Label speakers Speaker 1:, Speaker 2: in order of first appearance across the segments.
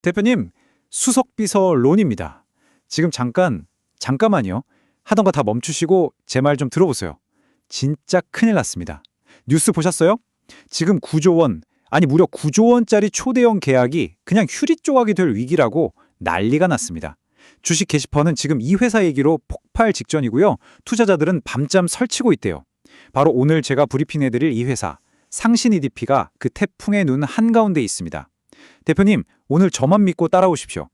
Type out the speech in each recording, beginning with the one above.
Speaker 1: 대표님, 수석비서 론입니다. 지금 잠깐만요. 하던 거 다 멈추시고 제 말 좀 들어보세요. 진짜 큰일 났습니다. 뉴스 보셨어요? 지금 9조 원, 아니 무려 9조 원짜리 초대형 계약이 그냥 휴리 조각이 될 위기라고 난리가 났습니다. 주식 게시판은 지금 이 회사 얘기로 폭발 직전이고요. 투자자들은 밤잠 설치고 있대요. 바로 오늘 제가 브리핑해드릴 이 회사, 상신 EDP가 그 태풍의 눈 한가운데 있습니다. 대표님, 오늘 저만 믿고 따라오십시오.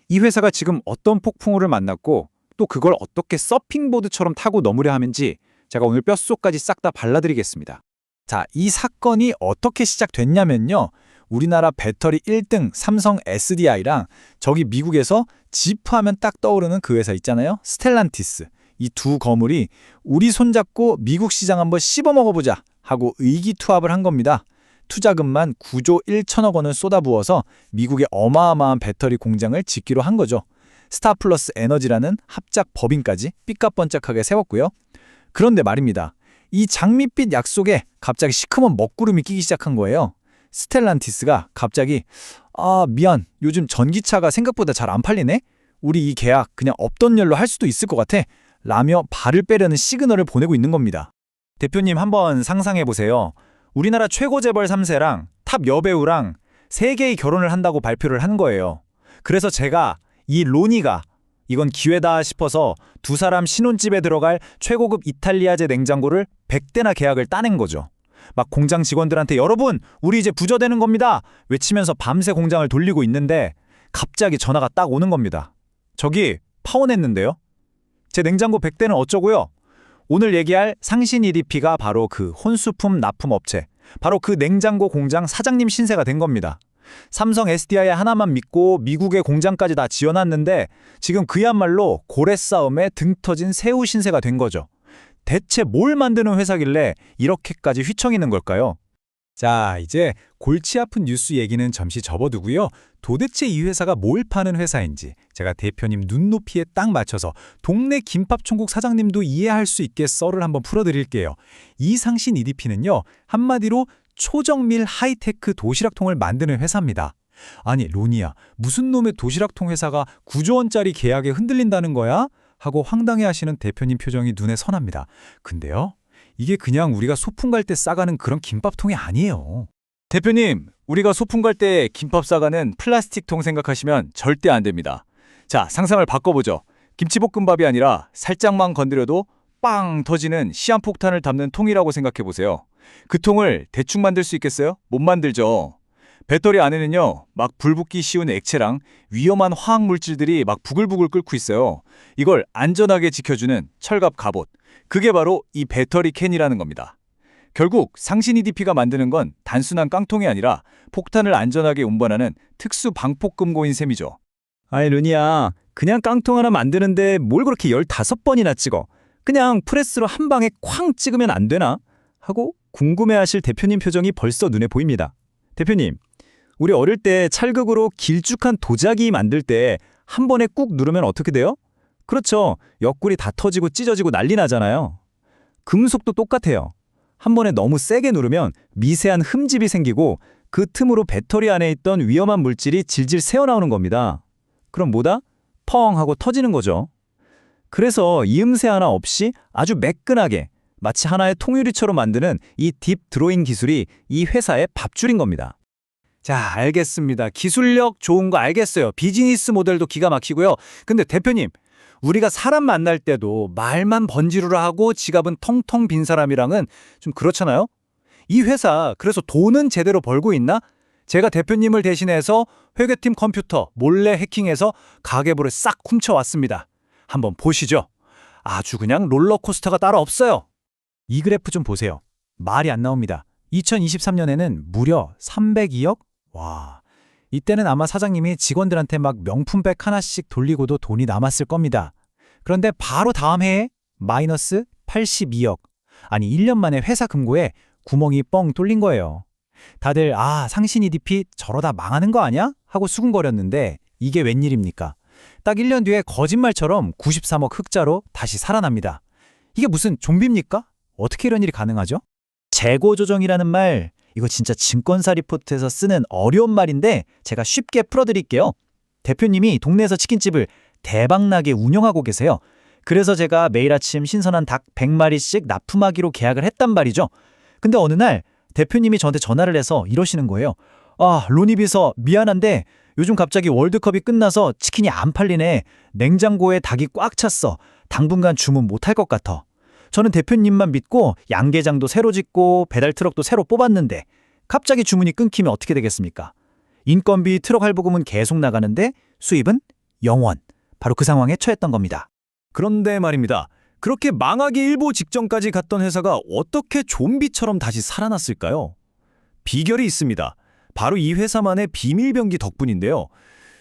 Speaker 1: 이 회사가 지금 어떤 폭풍우를 만났고 또 그걸 어떻게 서핑보드처럼 타고 넘으려 하는지 제가 오늘 뼛속까지 싹 다 발라드리겠습니다.
Speaker 2: 자, 이 사건이 어떻게 시작됐냐면요. 우리나라 배터리 1등 삼성 SDI랑 저기 미국에서 지프 하면 딱 떠오르는 그 회사 있잖아요. 스텔란티스. 이 두 거물이 우리 손잡고 미국 시장 한번 씹어 먹어보자 하고 의기투합을 한 겁니다. 투자금만 9조 1천억 원을 쏟아부어서 미국의 어마어마한 배터리 공장을 짓기로 한 거죠. 스타플러스 에너지라는 합작 법인까지 삐까뻔쩍하게 세웠고요. 그런데 말입니다. 이 장밋빛 약속에 갑자기 시커먼 먹구름이 끼기 시작한 거예요. 스텔란티스가 갑자기 미안, 요즘 전기차가 생각보다 잘 안 팔리네? 우리 이 계약 그냥 없던 일로 할 수도 있을 것 같아 라며 발을 빼려는 시그널을 보내고 있는 겁니다. 대표님 한번 상상해보세요. 우리나라 최고 재벌 3세랑 탑 여배우랑 3개의 결혼을 한다고 발표를 한 거예요. 그래서 제가 이 로니가 이건 기회다 싶어서 두 사람 신혼집에 들어갈 최고급 이탈리아제 냉장고를 100대나 계약을 따낸 거죠. 막 공장 직원들한테 여러분 우리 이제 부자되는 겁니다 외치면서 밤새 공장을 돌리고 있는데 갑자기 전화가 딱 오는 겁니다. 저기 파혼했는데요. 제 냉장고 100대는 어쩌고요? 오늘 얘기할 상신 EDP가 바로 그 혼수품 납품 업체, 바로 그 냉장고 공장 사장님 신세가 된 겁니다. 삼성 SDI 하나만 믿고 미국의 공장까지 다 지어놨는데 지금 그야말로 고래 싸움에 등 터진 새우 신세가 된 거죠. 대체 뭘 만드는 회사길래 이렇게까지 휘청이는 걸까요? 자, 이제 골치 아픈 뉴스 얘기는 잠시 접어두고요. 도대체 이 회사가 뭘 파는 회사인지 제가 대표님 눈높이에 딱 맞춰서 동네 김밥 천국 사장님도 이해할 수 있게 썰을 한번 풀어드릴게요. 이 상신 EDP는요. 한마디로 초정밀 하이테크 도시락통을 만드는 회사입니다. 아니 로니야, 무슨 놈의 도시락통 회사가 9조 원짜리 계약에 흔들린다는 거야? 하고 황당해하시는 대표님 표정이 눈에 선합니다. 근데요, 이게 그냥 우리가 소풍 갈 때 싸가는 그런 김밥통이 아니에요. 대표님, 우리가 소풍 갈 때 김밥 싸가는 플라스틱통 생각하시면 절대 안 됩니다. 자, 상상을 바꿔보죠. 김치볶음밥이 아니라 살짝만 건드려도 빵 터지는 시한폭탄을 담는 통이라고 생각해보세요. 그 통을 대충 만들 수 있겠어요? 못 만들죠. 배터리 안에는요, 막 불붙기 쉬운 액체랑 위험한 화학 물질들이 막 부글부글 끓고 있어요. 이걸 안전하게 지켜주는 철갑 갑옷. 그게 바로 이 배터리 캔이라는 겁니다. 결국 상신 EDP가 만드는 건 단순한 깡통이 아니라 폭탄을 안전하게 운반하는 특수 방폭금고인 셈이죠.
Speaker 3: 아이 루니야, 그냥 깡통 하나 만드는데 뭘 그렇게 15번이나 찍어? 그냥 프레스로 한 방에 쾅 찍으면 안 되나? 하고 궁금해하실 대표님 표정이 벌써 눈에 보입니다. 대표님, 우리 어릴 때 찰극으로 길쭉한 도자기 만들 때 한 번에 꾹 누르면 어떻게 돼요? 그렇죠. 옆구리 다 터지고 찢어지고 난리 나잖아요. 금속도 똑같아요. 한 번에 너무 세게 누르면 미세한 흠집이 생기고 그 틈으로 배터리 안에 있던 위험한 물질이 질질 새어나오는 겁니다. 그럼 뭐다? 펑 하고 터지는 거죠. 그래서 이음새 하나 없이 아주 매끈하게 마치 하나의 통유리처럼 만드는 이 딥 드로잉 기술이 이 회사의 밥줄인 겁니다.
Speaker 1: 자, 알겠습니다. 기술력 좋은 거 알겠어요. 비즈니스 모델도 기가 막히고요. 근데 대표님, 우리가 사람 만날 때도 말만 번지르르 하고 지갑은 텅텅 빈 사람이랑은 좀 그렇잖아요? 이 회사 그래서 돈은 제대로 벌고 있나? 제가 대표님을 대신해서 회계팀 컴퓨터 몰래 해킹해서 가계부를 싹 훔쳐왔습니다. 한번 보시죠. 아주 그냥 롤러코스터가 따로 없어요.
Speaker 2: 이 그래프 좀 보세요. 말이 안 나옵니다. 2023년에는 무려 302억? 와, 이때는 아마 사장님이 직원들한테 막 명품백 하나씩 돌리고도 돈이 남았을 겁니다. 그런데 바로 다음 해에 마이너스 82억. 아니 1년 만에 회사 금고에 구멍이 뻥 뚫린 거예요. 다들 상신 EDP 저러다 망하는 거 아니야? 하고 수군거렸는데 이게 웬일입니까? 딱 1년 뒤에 거짓말처럼 93억 흑자로 다시 살아납니다. 이게 무슨 좀비입니까? 어떻게 이런 일이 가능하죠? 재고 조정이라는 말, 이거 진짜 증권사 리포트에서 쓰는 어려운 말인데 제가 쉽게 풀어드릴게요. 대표님이 동네에서 치킨집을 대박나게 운영하고 계세요. 그래서 제가 매일 아침 신선한 닭 100마리씩 납품하기로 계약을 했단 말이죠. 근데 어느 날 대표님이 저한테 전화를 해서 이러시는 거예요. 아, 로니 비서 미안한데 요즘 갑자기 월드컵이 끝나서 치킨이 안 팔리네. 냉장고에 닭이 꽉 찼어. 당분간 주문 못할 것 같아. 저는 대표님만 믿고 양계장도 새로 짓고 배달 트럭도 새로 뽑았는데 갑자기 주문이 끊기면 어떻게 되겠습니까? 인건비 트럭 할부금은 계속 나가는데 수입은 0원. 바로 그 상황에 처했던 겁니다.
Speaker 3: 그런데 말입니다. 그렇게 망하기 일보 직전까지 갔던 회사가 어떻게 좀비처럼 다시 살아났을까요? 비결이 있습니다. 바로 이 회사만의 비밀병기 덕분인데요.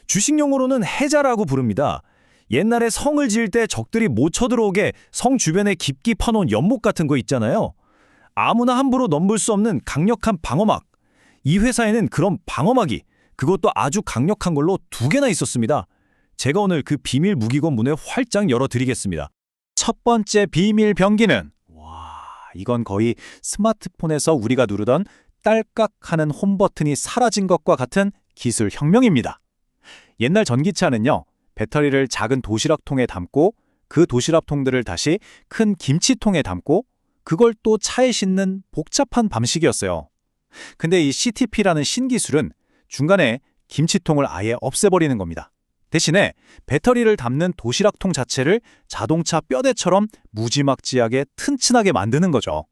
Speaker 3: 주식용어로는 해자라고 부릅니다. 옛날에 성을 지을 때 적들이 못 쳐들어오게 성 주변에 깊게 파놓은 연못 같은 거 있잖아요. 아무나 함부로 넘볼 수 없는 강력한 방어막. 이 회사에는 그런 방어막이, 그것도 아주 강력한 걸로 2개나 있었습니다. 제가 오늘 그 비밀 무기고 문을 활짝 열어드리겠습니다.
Speaker 2: 첫 번째 비밀 병기는 이건 거의 스마트폰에서 우리가 누르던 딸깍 하는 홈 버튼이 사라진 것과 같은 기술 혁명입니다. 옛날 전기차는요, 배터리를 작은 도시락통에 담고 그 도시락통들을 다시 큰 김치통에 담고 그걸 또 차에 싣는 복잡한 방식이었어요. 근데 이 CTP라는 신기술은 중간에 김치통을 아예 없애버리는 겁니다. 대신에 배터리를 담는 도시락통 자체를 자동차 뼈대처럼 무지막지하게 튼튼하게 만드는 거죠.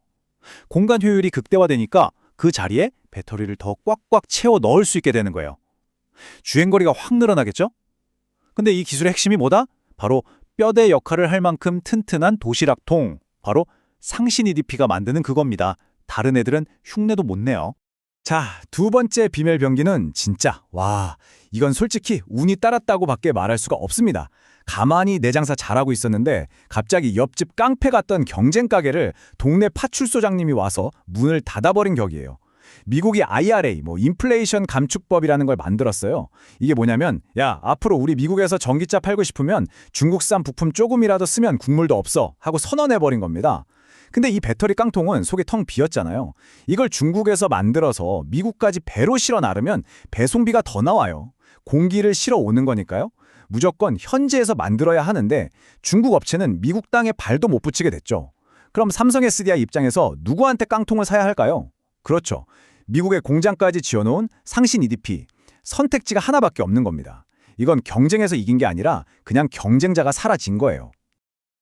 Speaker 2: 공간 효율이 극대화되니까 그 자리에 배터리를 더 꽉꽉 채워 넣을 수 있게 되는 거예요. 주행거리가 확 늘어나겠죠? 근데 이 기술의 핵심이 뭐다? 바로 뼈대 역할을 할 만큼 튼튼한 도시락통, 바로 상신 EDP가 만드는 그겁니다. 다른 애들은 흉내도 못 내요. 자, 2번째 비밀 병기는 진짜 이건 솔직히 운이 따랐다고 밖에 말할 수가 없습니다. 가만히 내 장사 잘하고 있었는데 갑자기 옆집 깡패 같던 경쟁 가게를 동네 파출소장님이 와서 문을 닫아버린 격이에요. 미국이 IRA, 인플레이션 감축법이라는 걸 만들었어요. 이게 뭐냐면, 야, 앞으로 우리 미국에서 전기차 팔고 싶으면 중국산 부품 조금이라도 쓰면 국물도 없어 하고 선언해버린 겁니다. 근데 이 배터리 깡통은 속이 텅 비었잖아요. 이걸 중국에서 만들어서 미국까지 배로 실어 나르면 배송비가 더 나와요. 공기를 실어 오는 거니까요. 무조건 현지에서 만들어야 하는데 중국 업체는 미국 땅에 발도 못 붙이게 됐죠. 그럼 삼성 SDI 입장에서 누구한테 깡통을 사야 할까요? 그렇죠. 미국의 공장까지 지어놓은 상신 EDP. 선택지가 하나밖에 없는 겁니다. 이건 경쟁에서 이긴 게 아니라 그냥 경쟁자가 사라진 거예요.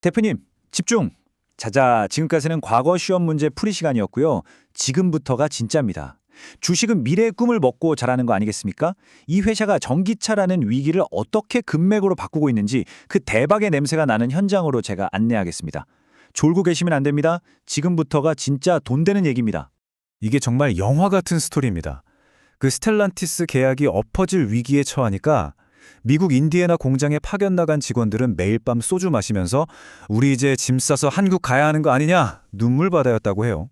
Speaker 2: 대표님, 집중! 자자, 지금까지는 과거 시험 문제 풀이 시간이었고요. 지금부터가 진짜입니다. 주식은 미래의 꿈을 먹고 자라는 거 아니겠습니까? 이 회사가 전기차라는 위기를 어떻게 금맥으로 바꾸고 있는지 그 대박의 냄새가 나는 현장으로 제가 안내하겠습니다. 졸고 계시면 안 됩니다. 지금부터가 진짜 돈 되는 얘기입니다. 이게 정말 영화 같은 스토리입니다. 그 스텔란티스 계약이 엎어질 위기에 처하니까 미국 인디애나 공장에 파견 나간 직원들은 매일 밤 소주 마시면서 우리 이제 짐 싸서 한국 가야 하는 거 아니냐 눈물바다였다고 해요.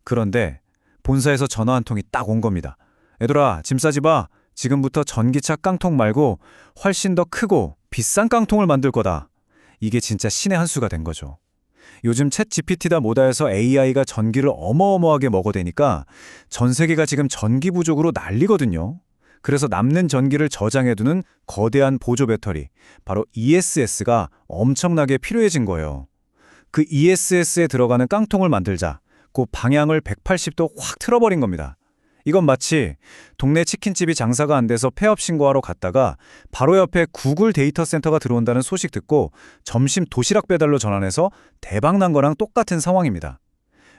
Speaker 2: 그런데 본사에서 전화 한 통이 딱 온 겁니다. 얘들아, 짐 싸지 마. 지금부터 전기차 깡통 말고 훨씬 더 크고 비싼 깡통을 만들 거다. 이게 진짜 신의 한 수가 된 거죠. 요즘 챗 GPT다 뭐다 해서 AI가 전기를 어마어마하게 먹어대니까 전 세계가 지금 전기 부족으로 난리거든요. 그래서 남는 전기를 저장해두는 거대한 보조 배터리, 바로 ESS가 엄청나게 필요해진 거예요. 그 ESS에 들어가는 깡통을 만들자, 그 방향을 180도 확 틀어버린 겁니다. 이건 마치 동네 치킨집이 장사가 안 돼서 폐업 신고하러 갔다가 바로 옆에 구글 데이터 센터가 들어온다는 소식 듣고 점심 도시락 배달로 전환해서 대박 난 거랑 똑같은 상황입니다.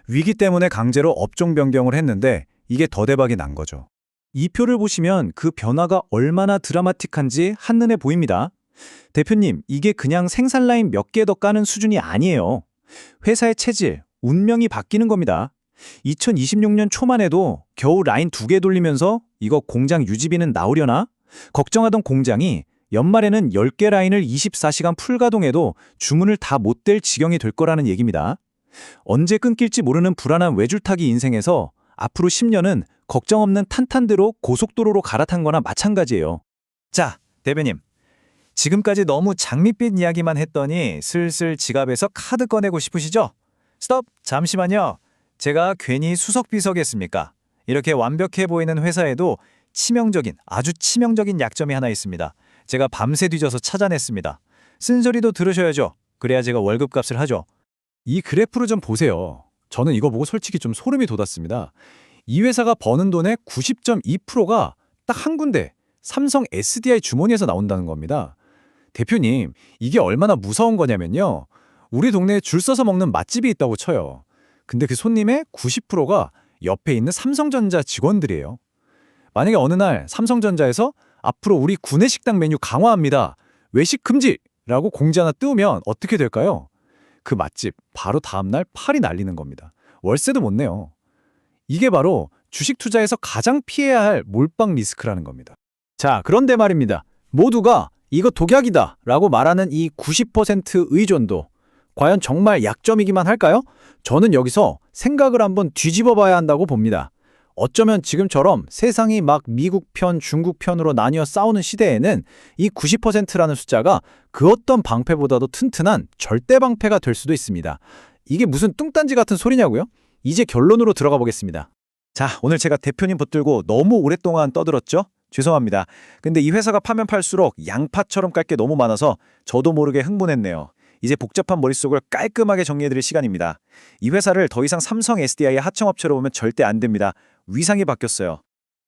Speaker 2: 위기 때문에 강제로 업종 변경을 했는데 이게 더 대박이 난 거죠. 이 표를 보시면 그 변화가 얼마나 드라마틱한지 한눈에 보입니다. 대표님, 이게 그냥 생산 라인 몇 개 더 까는 수준이 아니에요. 회사의 체질, 운명이 바뀌는 겁니다. 2026년 초만 해도 겨우 라인 2개 돌리면서 이거 공장 유지비는 나오려나? 걱정하던 공장이 연말에는 10개 라인을 24시간 풀가동해도 주문을 다 못 댈 지경이 될 거라는 얘기입니다. 언제 끊길지 모르는 불안한 외줄타기 인생에서 앞으로 10년은 걱정 없는 탄탄대로 고속도로로 갈아탄 거나 마찬가지예요. 자, 대표님. 지금까지 너무 장밋빛 이야기만 했더니 슬슬 지갑에서 카드 꺼내고 싶으시죠? 스톱! 잠시만요. 제가 괜히 수석비서겠습니까? 이렇게 완벽해 보이는 회사에도 아주 치명적인 약점이 하나 있습니다. 제가 밤새 뒤져서 찾아냈습니다. 쓴소리도 들으셔야죠. 그래야 제가 월급값을 하죠.
Speaker 1: 이 그래프를 좀 보세요. 저는 이거 보고 솔직히 좀 소름이 돋았습니다. 이 회사가 버는 돈의 90.2%가 딱 한 군데, 삼성 SDI 주머니에서 나온다는 겁니다. 대표님, 이게 얼마나 무서운 거냐면요. 우리 동네에 줄 서서 먹는 맛집이 있다고 쳐요. 근데 그 손님의 90%가 옆에 있는 삼성전자 직원들이에요. 만약에 어느 날 삼성전자에서 앞으로 우리 구내식당 메뉴 강화합니다. 외식 금지라고 공지 하나 띄우면 어떻게 될까요? 그 맛집 바로 다음날 팔이 날리는 겁니다. 월세도 못 내요. 이게 바로 주식 투자에서 가장 피해야 할 몰빵 리스크라는 겁니다.
Speaker 2: 자, 그런데 말입니다. 모두가 이거 독약이다 라고 말하는 이 90% 의존도 과연 정말 약점이기만 할까요? 저는 여기서 생각을 한번 뒤집어 봐야 한다고 봅니다. 어쩌면 지금처럼 세상이 막 미국 편, 중국 편으로 나뉘어 싸우는 시대에는 이 90%라는 숫자가 그 어떤 방패보다도 튼튼한 절대 방패가 될 수도 있습니다. 이게 무슨 뚱딴지 같은 소리냐고요? 이제 결론으로 들어가 보겠습니다.
Speaker 1: 자, 오늘 제가 대표님 붙들고 너무 오랫동안 떠들었죠? 죄송합니다. 근데 이 회사가 파면 팔수록 양파처럼 깔 게 너무 많아서 저도 모르게 흥분했네요. 이제 복잡한 머릿속을 깔끔하게 정리해드릴 시간입니다. 이 회사를 더 이상 삼성 SDI의 하청업체로 보면 절대 안 됩니다. 위상이 바뀌었어요.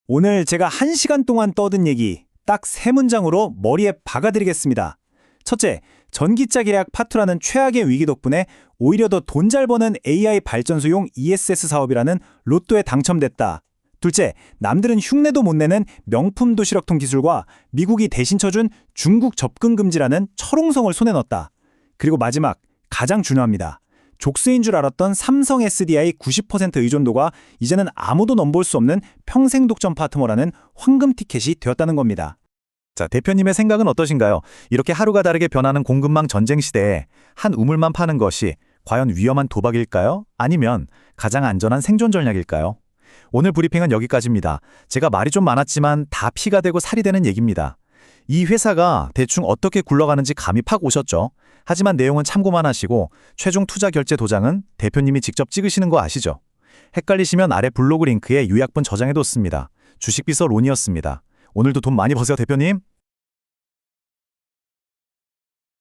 Speaker 3: 오늘 제가 1시간 동안 떠든 얘기 딱 3문장으로 머리에 박아드리겠습니다. 첫째, 전기차 계약 파투라는 최악의 위기 덕분에 오히려 더 돈 잘 버는 AI 발전소용 ESS 사업이라는 로또에 당첨됐다. 둘째, 남들은 흉내도 못 내는 명품 도시락통 기술과 미국이 대신 쳐준 중국 접근 금지라는 철옹성을 손에 넣었다. 그리고 마지막, 가장 중요합니다. 족쇄인 줄 알았던 삼성 SDI 90% 의존도가 이제는 아무도 넘볼 수 없는 평생 독점 파트너라는 황금 티켓이 되었다는 겁니다.
Speaker 4: 자, 대표님의 생각은 어떠신가요? 이렇게 하루가 다르게 변하는 공급망 전쟁 시대에 한 우물만 파는 것이 과연 위험한 도박일까요? 아니면 가장 안전한 생존 전략일까요? 오늘 브리핑은 여기까지입니다. 제가 말이 좀 많았지만 다 피가 되고 살이 되는 얘기입니다. 이 회사가 대충 어떻게 굴러가는지 감이 팍 오셨죠? 하지만 내용은 참고만 하시고 최종 투자 결제 도장은 대표님이 직접 찍으시는 거 아시죠? 헷갈리시면 아래 블로그 링크에 요약본 저장해뒀습니다. 주식비서 론이었습니다. 오늘도 돈 많이 버세요, 대표님.